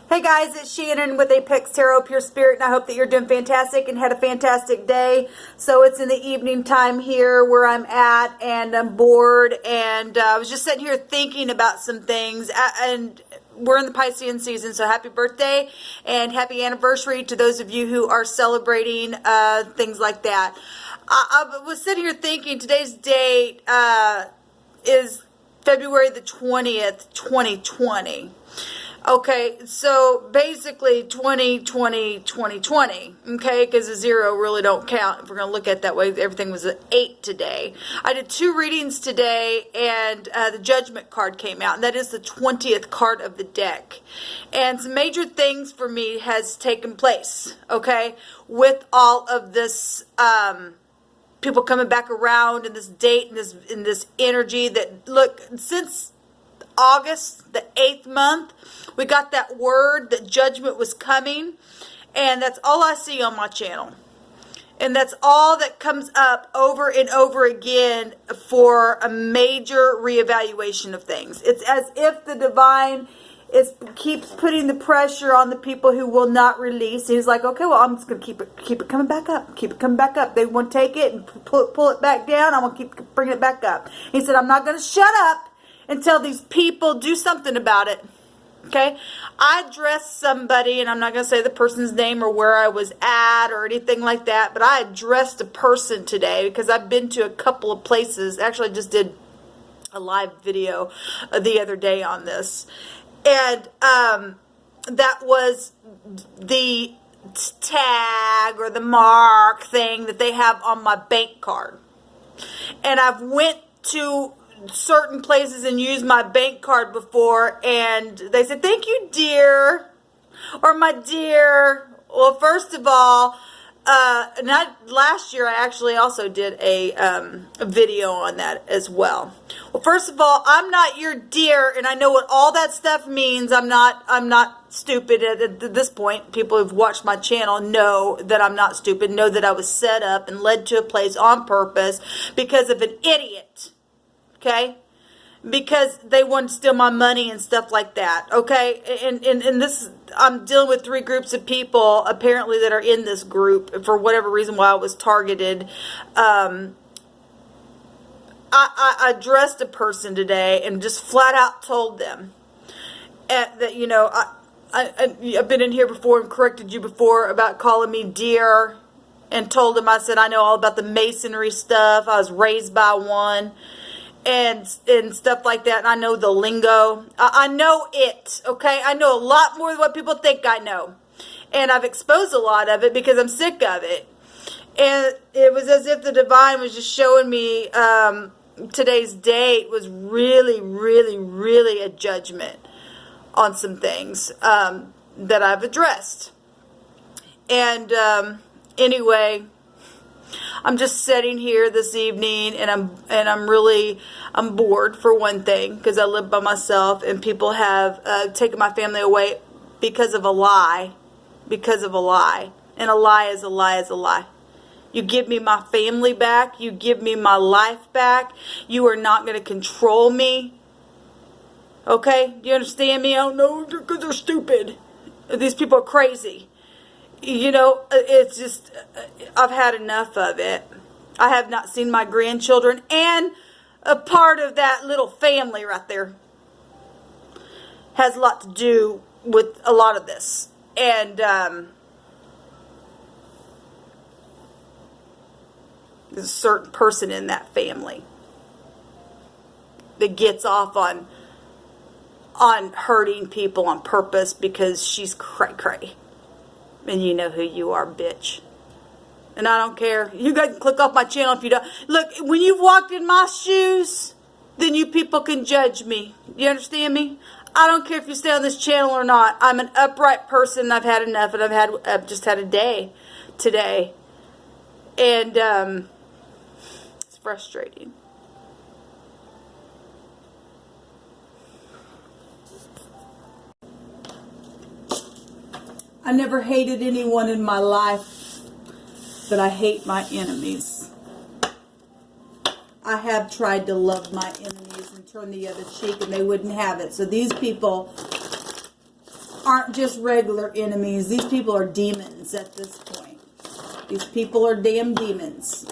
Hey guys, it's Shannon with Apex Tarot Pure Spirit, and I hope that you're doing fantastic and had a fantastic day. So it's in the evening time here where I'm at, and I'm bored, and I was just sitting here thinking about some things, and we're in the Piscean season, so happy birthday and happy anniversary to those of you who are celebrating things like that. I was sitting here thinking today's date is February the 20th, 2020. Okay, so basically 2020, 2020, okay, because the zero really don't count if we're going to look at it that way. Everything was an 8 today. I did 2 readings today, and the Judgment card came out, and that is the 20th card of the deck. And some major things for me has taken place, okay, with all of this people coming back around in this date and in this energy that, look, since August, the 8th month, we got that word that judgment was coming, and that's all I see on my channel. And that's all that comes up over and over again for a major reevaluation of things. It's as if the divine keeps putting the pressure on the people who will not release. He's like, okay, well, I'm just going to keep it coming back up. Keep it coming back up. They want to take it and pull it back down. I'm going to keep bringing it back up. He said, I'm not going to shut up until these people do something about it. Okay? I addressed somebody, and I'm not going to say the person's name or where I was at or anything like that, but I addressed a person today because I've been to a couple of places. Actually, I just did a live video the other day on this. And that was the tag or the mark thing that they have on my bank card. And I've went to certain places and used my bank card before, and they said, thank you, dear, or my dear. Well, first of all, last year I actually also did a video on that as well. Well, first of all, I'm not your dear, and I know what all that stuff means. I'm not stupid at this point. People who've watched my channel know that I'm not stupid, know that I was set up and led to a place on purpose because of an idiot. Okay? Because they want to steal my money and stuff like that. Okay? And this, I'm dealing with 3 groups of people, apparently, that are in this group, for whatever reason why I was targeted. I addressed a person today and just flat out told them that, you know, I've been in here before and corrected you before about calling me dear, and told them, I said, I know all about the masonry stuff. I was raised by one. And stuff like that, and I know the lingo. I know it, okay? I know a lot more than what people think I know. And I've exposed a lot of it because I'm sick of it. And it was as if the divine was just showing me today's date was really, really, really a judgment on some things that I've addressed. And anyway, I'm just sitting here this evening, and I'm bored, for one thing, because I live by myself, and people have taken my family away because of a lie. Because of a lie. And a lie is a lie is a lie. You give me my family back. You give me my life back. You are not going to control me. Okay? Do you understand me? I don't know, because they're stupid. These people are crazy. You know, it's just, I've had enough of it. I have not seen my grandchildren, and a part of that little family right there has a lot to do with a lot of this. And there's a certain person in that family that gets off on hurting people on purpose because she's cray-cray. And you know who you are, bitch. And I don't care. You guys can click off my channel if you don't. Look, when you've walked in my shoes, then you people can judge me. You understand me? I don't care if you stay on this channel or not. I'm an upright person. I've had enough, and I've just had a day today. And it's frustrating. I never hated anyone in my life, but I hate my enemies. I have tried to love my enemies and turn the other cheek, and they wouldn't have it. So these people aren't just regular enemies. These people are demons at this point. These people are damn demons.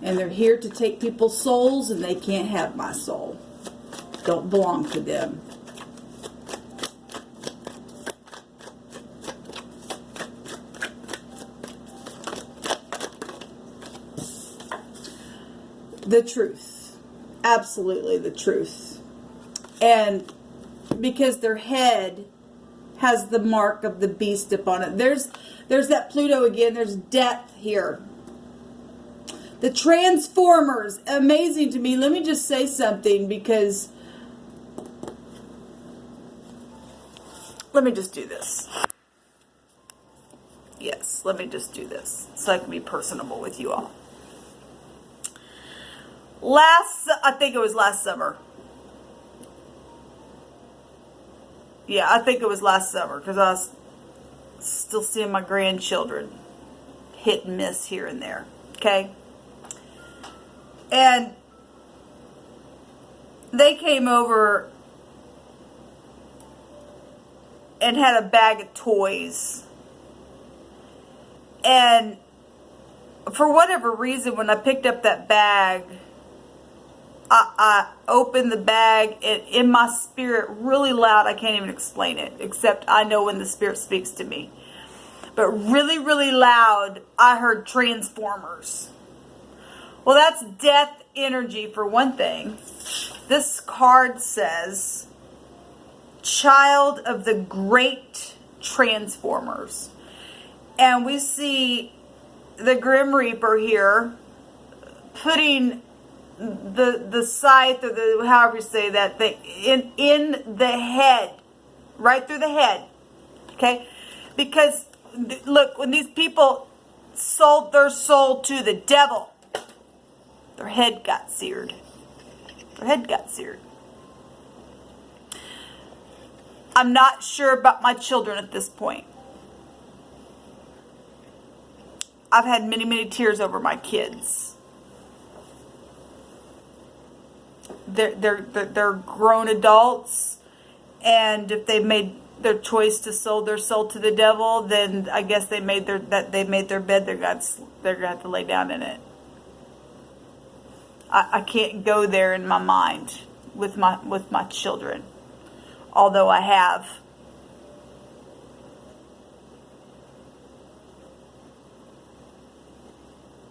And they're here to take people's souls, and they can't have my soul. Don't belong to them. The truth. Absolutely the truth. And because their head has the mark of the beast upon it. There's that Pluto again. There's death here. The Transformers. Amazing to me. Let me just say something, because let me just do this. Yes, let me just do this so I can be personable with you all. I think it was last summer. Yeah, I think it was last summer, because I was still seeing my grandchildren hit and miss here and there. Okay? And they came over and had a bag of toys. And for whatever reason, when I picked up that bag, I opened the bag, and in my spirit, really loud, I can't even explain it, except I know when the spirit speaks to me. But really, really loud, I heard Transformers. Well, that's death energy for one thing. This card says, Child of the Great Transformers. And we see the Grim Reaper here putting the scythe, or the, however you say that, in the head, right through the head. Okay? Because, look, when these people sold their soul to the devil, their head got seared. Their head got seared. I'm not sure about my children at this point. I've had many, many tears over my kids. They're grown adults, and if they made their choice to sold their soul to the devil, then I guess they made their bed. They're gonna have to lay down in it. I can't go there in my mind with my children, although I have.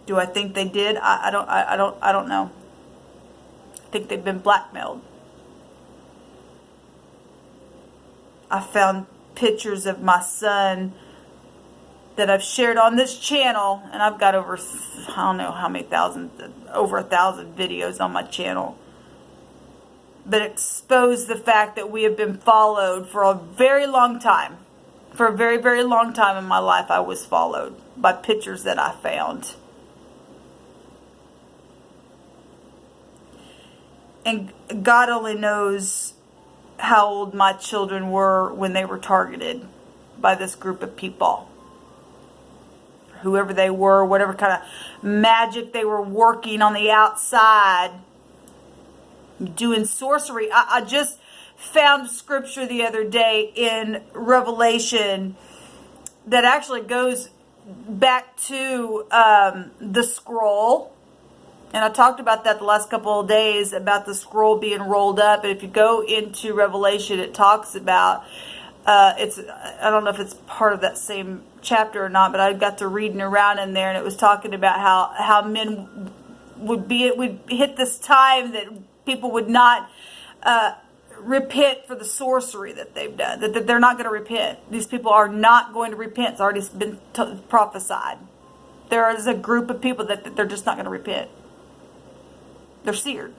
Do I think they did? I don't know. I think they've been blackmailed. I found pictures of my son that I've shared on this channel, and I've got over, I don't know how many thousand, over 1,000 videos on my channel, but expose the fact that we have been followed for a very long time. For a very, very long time in my life, I was followed by pictures that I found. And God only knows how old my children were when they were targeted by this group of people. Whoever they were, whatever kind of magic they were working on the outside, doing sorcery. I just found scripture the other day in Revelation that actually goes back to the scroll. And I talked about that the last couple of days, about the scroll being rolled up. And if you go into Revelation, it talks about, I don't know if it's part of that same chapter or not, but I got to reading around in there, and it was talking about how men would hit this time that people would not repent for the sorcery that they've done. That they're not going to repent. These people are not going to repent. It's already been prophesied. There is a group of people that they're just not going to repent. They're seared.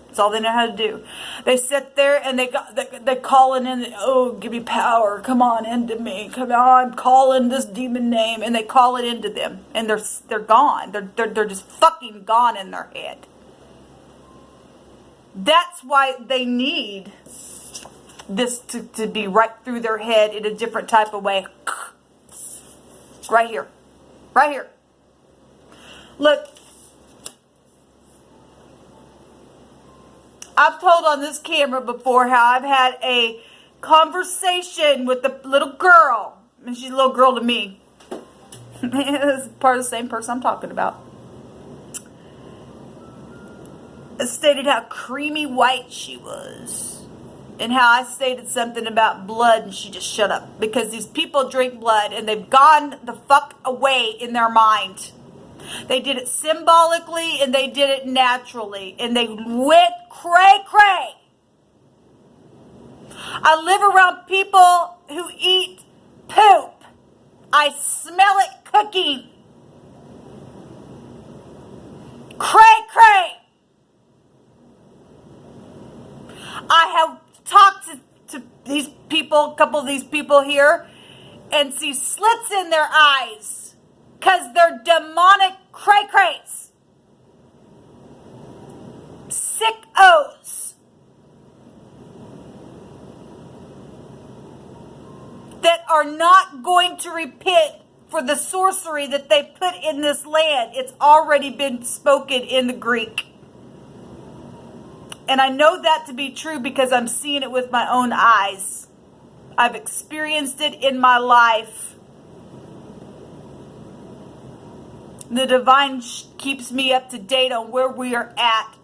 That's all they know how to do. They sit there and they're calling in, oh, give me power. Come on into me. Come on, call in this demon name. And they call it into them. And they're gone. They're just fucking gone in their head. That's why they need this to be right through their head in a different type of way. Right here. Right here. Look. I've told on this camera before how I've had a conversation with a little girl. And she's a little girl to me. It's part of the same person I'm talking about. It stated how creamy white she was. And how I stated something about blood and she just shut up. Because these people drink blood and they've gone the fuck away in their mind. They did it symbolically and they did it naturally. And they went cray-cray. I live around people who eat poop. I smell it cooking. Cray-cray. I have talked to these people, a couple of these people here, and see slits in their eyes because they're demonic cray-crays. Sick-os. That are not going to repent for the sorcery that they put in this land. It's already been spoken in the Greek. And I know that to be true because I'm seeing it with my own eyes. I've experienced it in my life. The divine keeps me up to date on where we are at.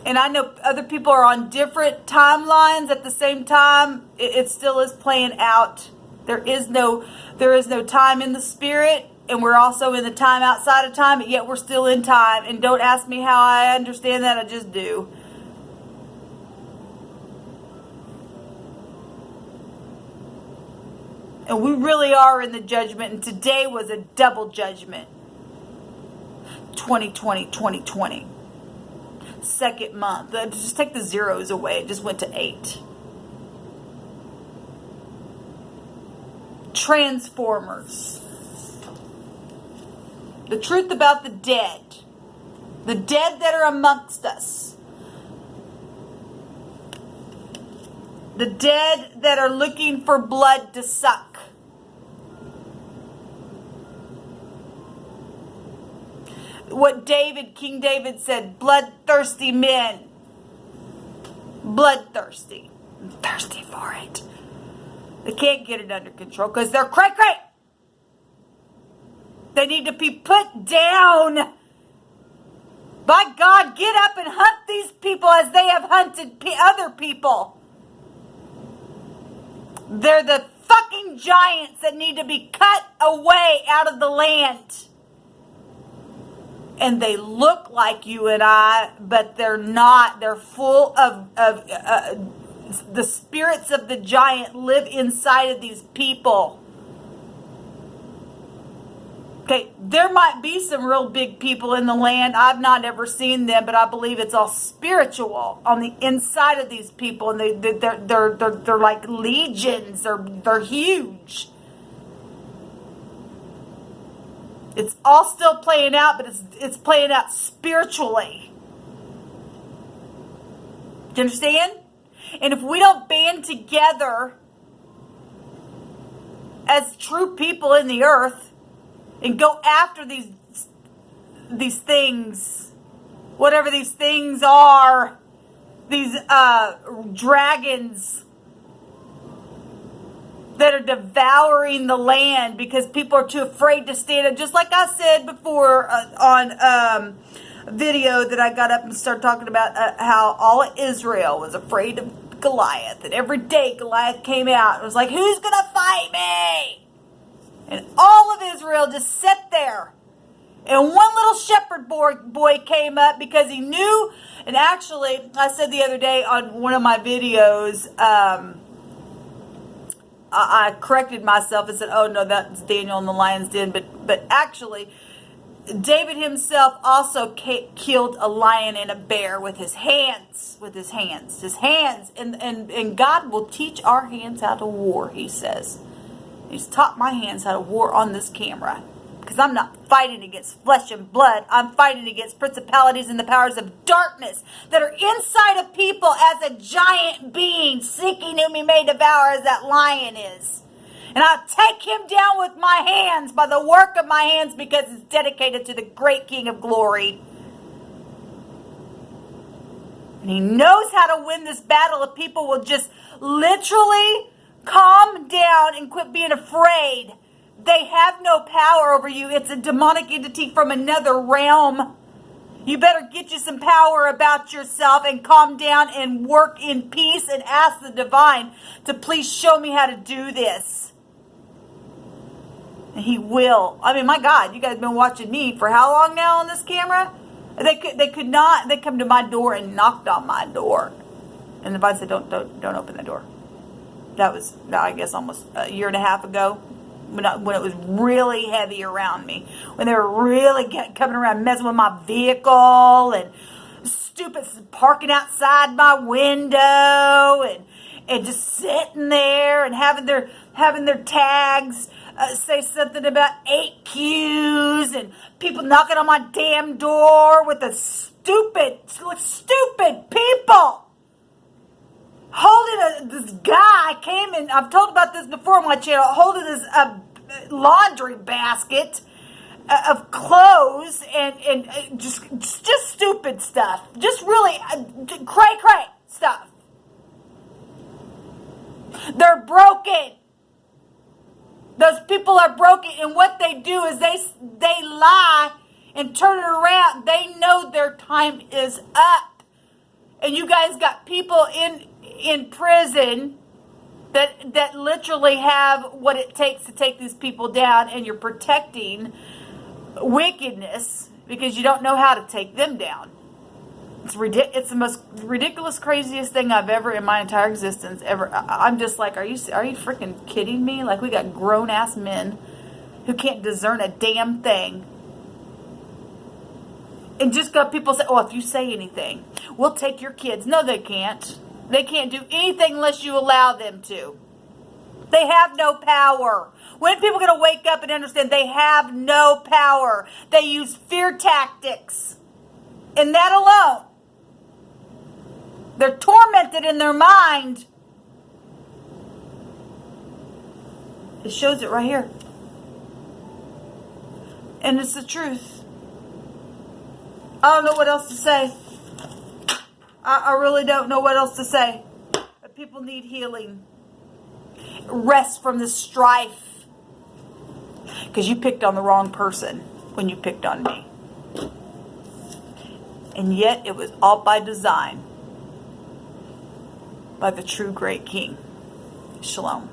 And I know other people are on different timelines at the same time. It still is playing out. There is no time in the spirit. And we're also in the time outside of time, but yet we're still in time. And don't ask me how I understand that, I just do. And we really are in the judgment, and today was a double judgment. 2020, 2020. Second month. Just take the zeros away. It just went to 8. Transformers. The truth about the dead that are amongst us, the dead that are looking for blood to suck. What King David said, bloodthirsty men, bloodthirsty, I'm thirsty for it. They can't get it under control because they're cray-cray. They need to be put down. By God, get up and hunt these people as they have hunted other people. They're the fucking giants that need to be cut away out of the land. And they look like you and I, but they're not. They're full of the spirits of the giant live inside of these people. Okay, there might be some real big people in the land. I've not ever seen them, but I believe it's all spiritual on the inside of these people, and they're like legions. They're huge. It's all still playing out, but it's playing out spiritually. Do you understand? And if we don't band together as true people in the earth, and go after these things, whatever these things are, these dragons that are devouring the land because people are too afraid to stand up. Just like I said before on a video that I got up and started talking about how all of Israel was afraid of Goliath. And every day Goliath came out and was like, who's going to fight me? And all of Israel just sat there. And one little shepherd boy came up because he knew. And actually, I said the other day on one of my videos, I corrected myself and said, oh no, that's Daniel in the lion's den. But actually, David himself also killed a lion and a bear with his hands. His hands. And God will teach our hands how to war, he says. He's taught my hands how to war on this camera. Because I'm not fighting against flesh and blood. I'm fighting against principalities and the powers of darkness that are inside of people as a giant being seeking whom he may devour as that lion is. And I'll take him down with my hands by the work of my hands because it's dedicated to the great King of glory. And he knows how to win this battle if people will just literally calm down and quit being afraid. They have no power over you. It's a demonic entity from another realm. You better get you some power about yourself and calm down and work in peace and ask the divine to please show me how to do this. And he will. I mean, my God, you guys have been watching me for how long now on this camera? They could not. They come to my door and knocked on my door, and the divine said, "Don't open the door." That was, I guess, almost a year and a half ago, when it was really heavy around me, when they were really coming around messing with my vehicle and stupid parking outside my window and just sitting there and having their tags say something about 8Qs and people knocking on my damn door with the stupid people. This guy came in, I've told about this before on my channel, holding this laundry basket of clothes and just stupid stuff. Just really cray stuff. They're broken. Those people are broken, and what they do is they lie and turn it around. They know their time is up. And you guys got people in prison that literally have what it takes to take these people down, and you're protecting wickedness because you don't know how to take them down. It's the most ridiculous, craziest thing I've ever in my entire existence ever. I'm just like, are you freaking kidding me? Like, we got grown ass men who can't discern a damn thing. And just got people say, "Oh, if you say anything, we'll take your kids." No, they can't. They can't do anything unless you allow them to. They have no power. When are people going to wake up and understand they have no power? They use fear tactics. And that alone. They're tormented in their mind. It shows it right here. And it's the truth. I don't know what else to say. I really don't know what else to say. But people need healing. Rest from the strife. Because you picked on the wrong person when you picked on me. And yet it was all by design. By the true great King. Shalom.